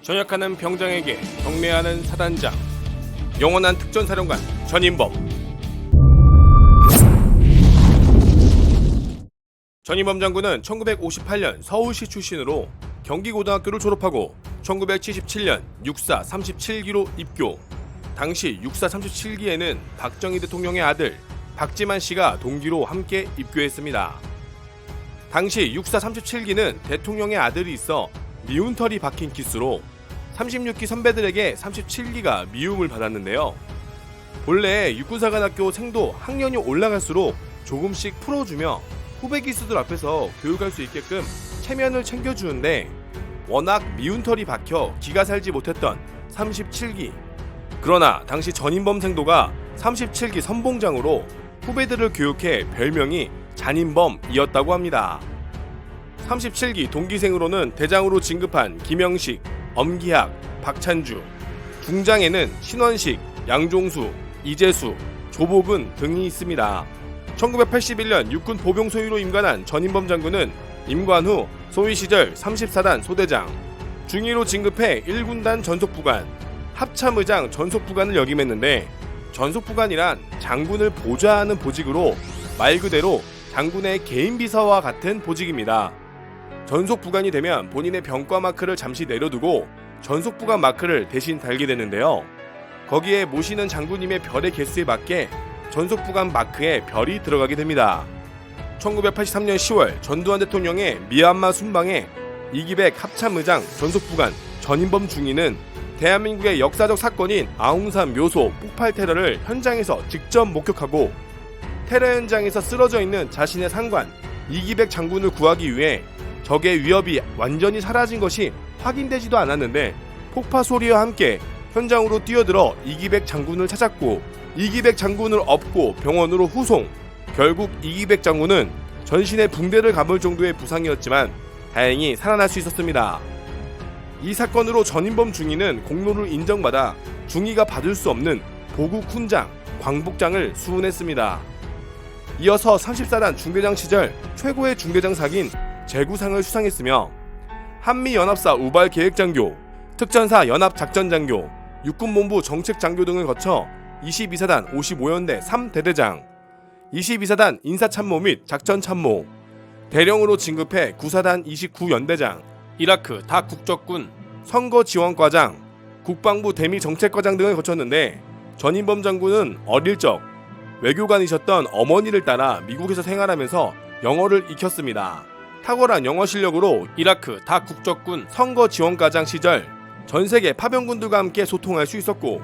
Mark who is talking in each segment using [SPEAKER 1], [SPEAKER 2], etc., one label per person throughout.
[SPEAKER 1] 전역하는 병장에게 경례하는 사단장, 영원한 특전사령관 전인범. 전인범 장군은 1958년 서울시 출신으로 경기고등학교를 졸업하고 1977년 육사 37기로 입교. 당시 육사 37기에는 박정희 대통령의 아들 박지만 씨가 동기로 함께 입교했습니다. 당시 육사 37기는 대통령의 아들이 있어 미운 털이 박힌 기수로 36기 선배들에게 37기가 미움을 받았는데요. 본래 육군사관학교 생도 학년이 올라갈수록 조금씩 풀어주며 후배 기수들 앞에서 교육할 수 있게끔 체면을 챙겨주는데 워낙 미운 털이 박혀 기가 살지 못했던 37기. 그러나 당시 전인범 생도가 37기 선봉장으로 후배들을 교육해 별명이 잔인범이었다고 합니다. 37기 동기생으로는 대장으로 진급한 김영식, 엄기학, 박찬주, 중장에는 신원식, 양종수, 이재수, 조복은 등이 있습니다. 1981년 육군 보병 소위로 임관한 전인범 장군은 임관 후 소위 시절 34단 소대장, 중위로 진급해 1군단 전속부관, 합참의장 전속부관을 역임했는데 전속부관이란 장군을 보좌하는 보직으로 말 그대로 장군의 개인 비서와 같은 보직입니다. 전속부관이 되면 본인의 병과 마크를 잠시 내려두고 전속부관 마크를 대신 달게 되는데요. 거기에 모시는 장군님의 별의 개수에 맞게 전속부관 마크에 별이 들어가게 됩니다. 1983년 10월 전두환 대통령의 미얀마 순방에 이기백 합참의장 전속부관 전인범 중위는 대한민국의 역사적 사건인 아웅산 묘소 폭발 테러를 현장에서 직접 목격하고 테러 현장에서 쓰러져 있는 자신의 상관 이기백 장군을 구하기 위해 적의 위협이 완전히 사라진 것이 확인되지도 않았는데 폭파 소리와 함께 현장으로 뛰어들어 이기백 장군을 찾았고 이기백 장군을 업고 병원으로 후송. 결국 이기백 장군은 전신에 붕대를 감을 정도의 부상이었지만 다행히 살아날 수 있었습니다. 이 사건으로 전인범 중위는 공로를 인정받아 중위가 받을 수 없는 보국 훈장, 광복장을 수훈했습니다. 이어서 34단 중대장 시절 최고의 중대장상인 제구상을 수상했으며 한미연합사 우발계획장교, 특전사 연합작전장교, 육군본부 정책장교 등을 거쳐 22사단 55연대 3대대장, 22사단 인사참모 및 작전참모, 대령으로 진급해 9사단 29연대장, 이라크 닭 국적군 선거지원과장, 국방부 대미정책과장 등을 거쳤는데 전인범 장군은 어릴 적 외교관이셨던 어머니를 따라 미국에서 생활하면서 영어를 익혔습니다. 탁월한 영어 실력으로 이라크 닭 국적군 선거지원과장 시절 전세계 파병군들과 함께 소통할 수 있었고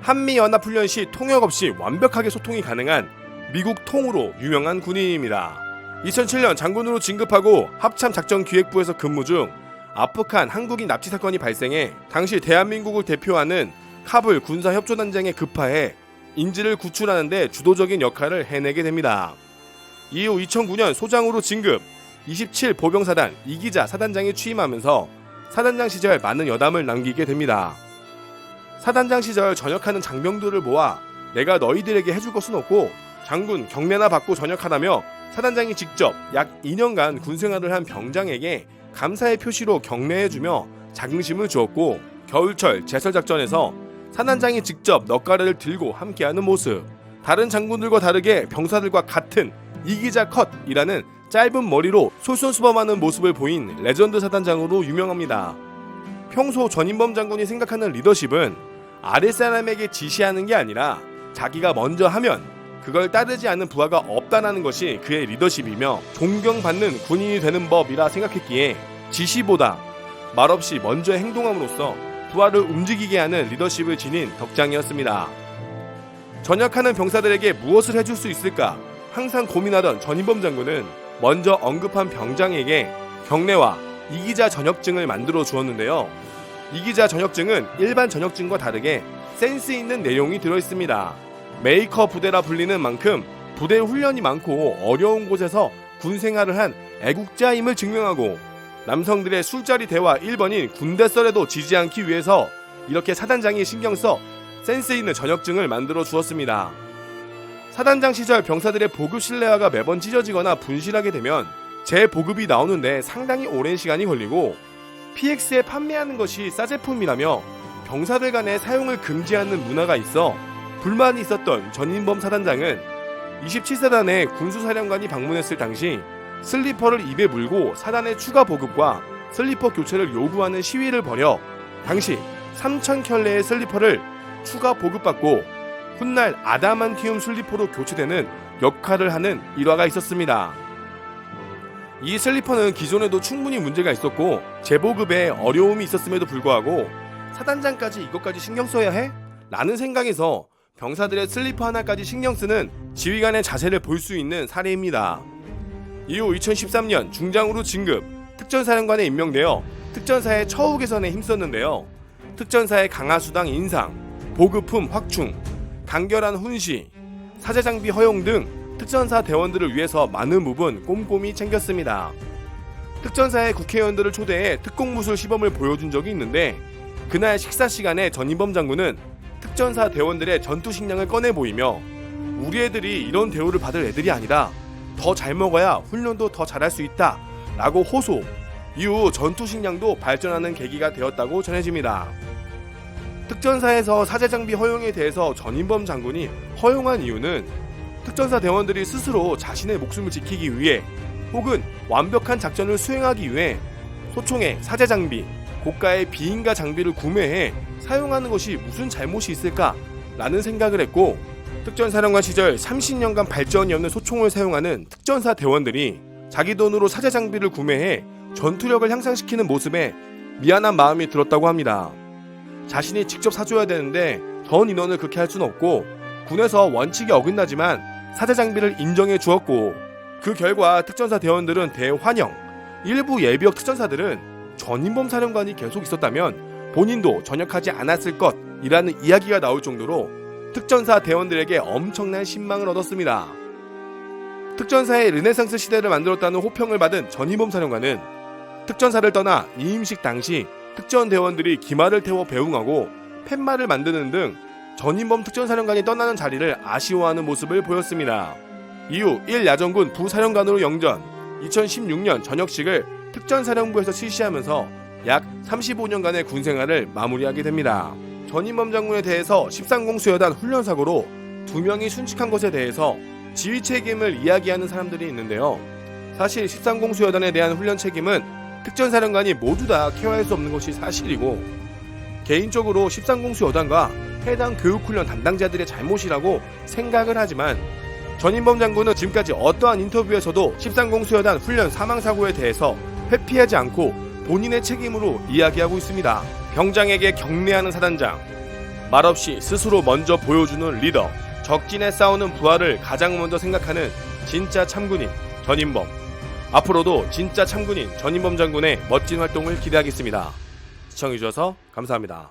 [SPEAKER 1] 한미연합훈련 시 통역 없이 완벽하게 소통이 가능한 미국 통으로 유명한 군인입니다. 2007년 장군으로 진급하고 합참작전기획부에서 근무 중 아프간 한국인 납치 사건이 발생해 당시 대한민국을 대표하는 카불 군사협조단장에 급파해 인질을 구출하는 데 주도적인 역할을 해내게 됩니다. 이후 2009년 소장으로 진급, 27 보병사단 이기자 사단장에 취임하면서 사단장 시절 많은 여담을 남기게 됩니다. 사단장 시절 전역하는 장병들을 모아 내가 너희들에게 해줄 것은 없고 장군 경례나 받고 전역하라며 사단장이 직접 약 2년간 군생활을 한 병장에게 감사의 표시로 경례해주며 자긍심을 주었고 겨울철 제설작전에서 사단장이 직접 넉가래를 들고 함께하는 모습, 다른 장군들과 다르게 병사들과 같은 이기자 컷이라는 짧은 머리로 솔선수범하는 모습을 보인 레전드 사단장으로 유명합니다. 평소 전인범 장군이 생각하는 리더십은 아랫사람에게 지시하는 게 아니라 자기가 먼저 하면 그걸 따르지 않는 부하가 없다는 것이 그의 리더십이며 존경받는 군인이 되는 법이라 생각했기에 지시보다 말없이 먼저 행동함으로써 부하를 움직이게 하는 리더십을 지닌 덕장이었습니다. 전역하는 병사들에게 무엇을 해줄 수 있을까 항상 고민하던 전인범 장군은 먼저 언급한 병장에게 경례와 이기자 전역증을 만들어 주었는데요. 이기자 전역증은 일반 전역증과 다르게 센스 있는 내용이 들어있습니다. 메이커 부대라 불리는 만큼 부대 훈련이 많고 어려운 곳에서 군생활을 한 애국자임을 증명하고 남성들의 술자리 대화 1번인 군대 썰에도 지지 않기 위해서 이렇게 사단장이 신경써 센스 있는 전역증을 만들어 주었습니다. 사단장 시절 병사들의 보급 실내화가 매번 찢어지거나 분실하게 되면 재보급이 나오는데 상당히 오랜 시간이 걸리고 PX에 판매하는 것이 싸제품이라며 병사들 간의 사용을 금지하는 문화가 있어 불만이 있었던 전인범 사단장은 27사단의 군수사령관이 방문했을 당시 슬리퍼를 입에 물고 사단의 추가 보급과 슬리퍼 교체를 요구하는 시위를 벌여 당시 3,000켤레의 슬리퍼를 추가 보급받고 훗날 아다만티움 슬리퍼로 교체되는 역할을 하는 일화가 있었습니다. 이 슬리퍼는 기존에도 충분히 문제가 있었고 재보급에 어려움이 있었음에도 불구하고 사단장까지 이것까지 신경 써야 해? 라는 생각에서 병사들의 슬리퍼 하나까지 신경 쓰는 지휘관의 자세를 볼 수 있는 사례입니다. 이후 2013년 중장으로 진급, 특전사령관에 임명되어 특전사의 처우 개선에 힘썼는데요. 특전사의 강화수당 인상, 보급품 확충, 간결한 훈시, 사제장비 허용 등 특전사 대원들을 위해서 많은 부분 꼼꼼히 챙겼습니다. 특전사의 국회의원들을 초대해 특공무술 시범을 보여준 적이 있는데 그날 식사 시간에 전인범 장군은 특전사 대원들의 전투 식량을 꺼내 보이며 우리 애들이 이런 대우를 받을 애들이 아니다. 더 잘 먹어야 훈련도 더 잘할 수 있다. 라고 호소. 이후 전투 식량도 발전하는 계기가 되었다고 전해집니다. 특전사에서 사제장비 허용에 대해서 전인범 장군이 허용한 이유는 특전사 대원들이 스스로 자신의 목숨을 지키기 위해 혹은 완벽한 작전을 수행하기 위해 소총의 사제장비, 고가의 비인가 장비를 구매해 사용하는 것이 무슨 잘못이 있을까? 라는 생각을 했고 특전사령관 시절 30년간 발전이 없는 소총을 사용하는 특전사 대원들이 자기 돈으로 사제장비를 구매해 전투력을 향상시키는 모습에 미안한 마음이 들었다고 합니다. 자신이 직접 사줘야 되는데 전 인원을 그렇게 할 수는 없고 군에서 원칙이 어긋나지만 사제장비를 인정해 주었고 그 결과 특전사 대원들은 대환영, 일부 예비역 특전사들은 전인범 사령관이 계속 있었다면 본인도 전역하지 않았을 것이라는 이야기가 나올 정도로 특전사 대원들에게 엄청난 신망을 얻었습니다. 특전사의 르네상스 시대를 만들었다는 호평을 받은 전인범 사령관은 특전사를 떠나 이임식 당시 특전 대원들이 기마를 태워 배웅하고 팻말을 만드는 등 전인범 특전사령관이 떠나는 자리를 아쉬워하는 모습을 보였습니다. 이후 1야전군 부사령관으로 영전, 2016년 전역식을 특전사령부에서 실시하면서 약 35년간의 군생활을 마무리하게 됩니다. 전인범 장군에 대해서 13공 수여단 훈련사고로 2명이 순직한 것에 대해서 지휘 책임을 이야기하는 사람들이 있는데요. 사실 13공 수여단에 대한 훈련 책임은 특전사령관이 모두 다 케어할 수 없는 것이 사실이고 개인적으로 13공 수여단과 해당 교육훈련 담당자들의 잘못이라고 생각을 하지만 전인범 장군은 지금까지 어떠한 인터뷰에서도 13공 수여단 훈련 사망사고에 대해서 회피하지 않고 본인의 책임으로 이야기하고 있습니다. 병장에게 경례하는 사단장, 말없이 스스로 먼저 보여주는 리더, 적진에 싸우는 부하를 가장 먼저 생각하는 진짜 참군인 전인범. 앞으로도 진짜 참군인 전인범 장군의 멋진 활동을 기대하겠습니다. 시청해주셔서 감사합니다.